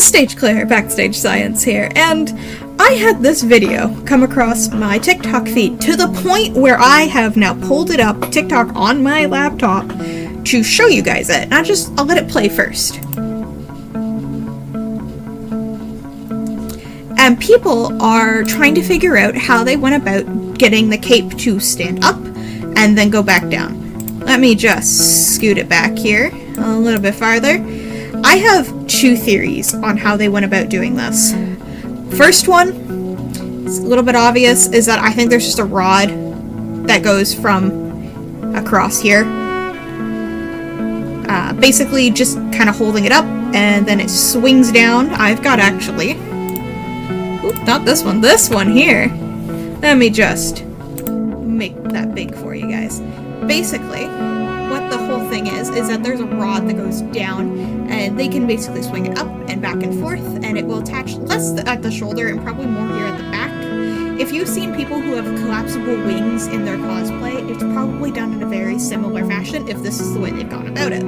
Stage Clear, Backstage Science here, and I had this video come across my TikTok feed to the point where I have now pulled it up, TikTok on my laptop, to show you guys it. And I'll let it play first. And people are trying to figure out how they went about getting the cape to stand up and then go back down. Let me just scoot it back here a little bit farther. I have two theories on how they went about doing this. First one, it's a little bit obvious, is that I think there's just a rod that goes from across here. Basically just kind of holding it up, and then it swings down. I've got actually... Oop, not this one here. Let me just make that big for you guys. Basically, what the whole thing is that there's a rod that goes down, and they can basically swing it up and back and forth, and it will attach less at the shoulder and probably more here at the back. If you've seen people who have collapsible wings in their cosplay, it's probably done in a very similar fashion if this is the way they've gone about it.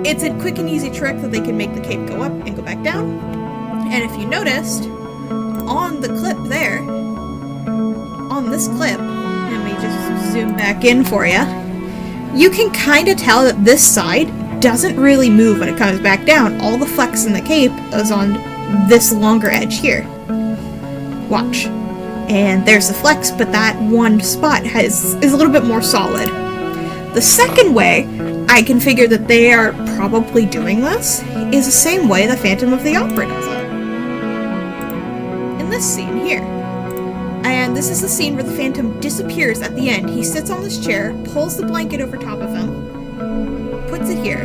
It's a quick and easy trick that they can make the cape go up and go back down. And if you noticed, on the clip there, on this clip, let me just zoom back in for you, you can kind of tell that this side doesn't really move when it comes back down. All the flex in the cape is on this longer edge here. Watch. And there's the flex, but that one spot is a little bit more solid. The second way I can figure that they are probably doing this is the same way the Phantom of the Opera does it. In this scene here. And this is the scene where the Phantom disappears at the end. He sits on this chair, pulls the blanket over top of him, puts it here,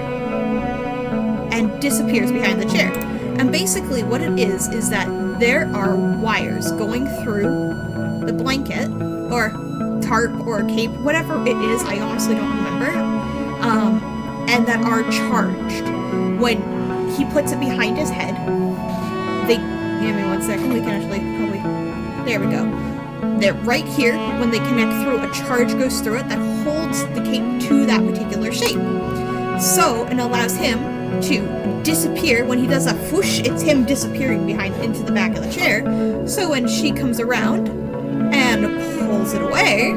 and disappears behind the chair. And basically what it is that there are wires going through the blanket, or tarp, or cape, whatever it is, I honestly don't remember, and that are charged. When he puts it behind his head, give me 1 second, we can actually probably, there we go. They're right here. When they connect through, a charge goes through it that holds the cape to that particular shape. So, it allows him to disappear. When he does a whoosh, it's him disappearing into the back of the chair. So when she comes around and pulls it away,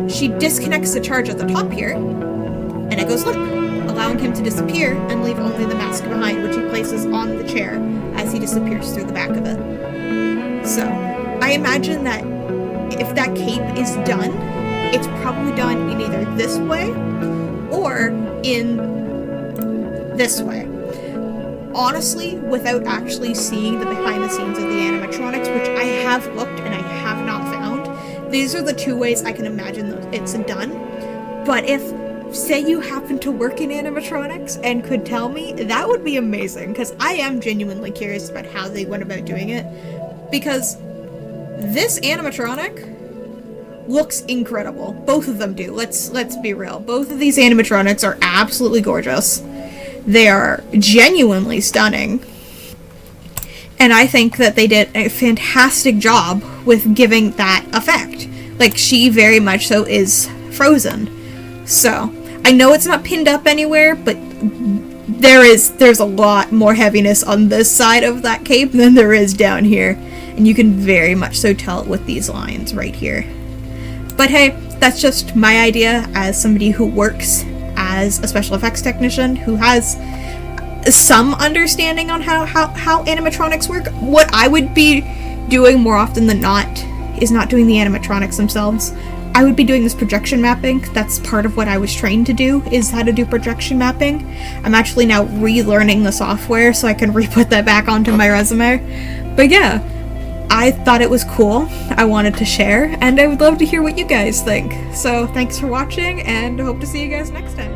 she disconnects the charge at the top here, and it goes limp, allowing him to disappear and leave only the mask behind, which he places on the chair as he disappears through the back of it. So, I imagine that if that cape is done, it's probably done in either this way or in this way. Honestly, without actually seeing the behind the scenes of the animatronics, which I have looked and I have not found, these are the two ways I can imagine it's done. But if, say you happen to work in animatronics and could tell me, that would be amazing, because I am genuinely curious about how they went about doing it. Because this animatronic looks incredible. Both of them do. Let's be real. Both of these animatronics are absolutely gorgeous. They are genuinely stunning. And I think that they did a fantastic job with giving that effect. Like, she very much so is frozen. So, I know it's not pinned up anywhere, but there's a lot more heaviness on this side of that cape than there is down here. And you can very much so tell it with these lines right here. But hey, that's just my idea as somebody who works as a special effects technician who has some understanding on how animatronics work. What I would be doing more often than not is not doing the animatronics themselves. I would be doing this projection mapping. That's part of what I was trained to do, is how to do projection mapping. I'm actually now relearning the software so I can re-put that back onto my resume. But yeah, I thought it was cool. I wanted to share, and I would love to hear what you guys think. So thanks for watching, and I hope to see you guys next time.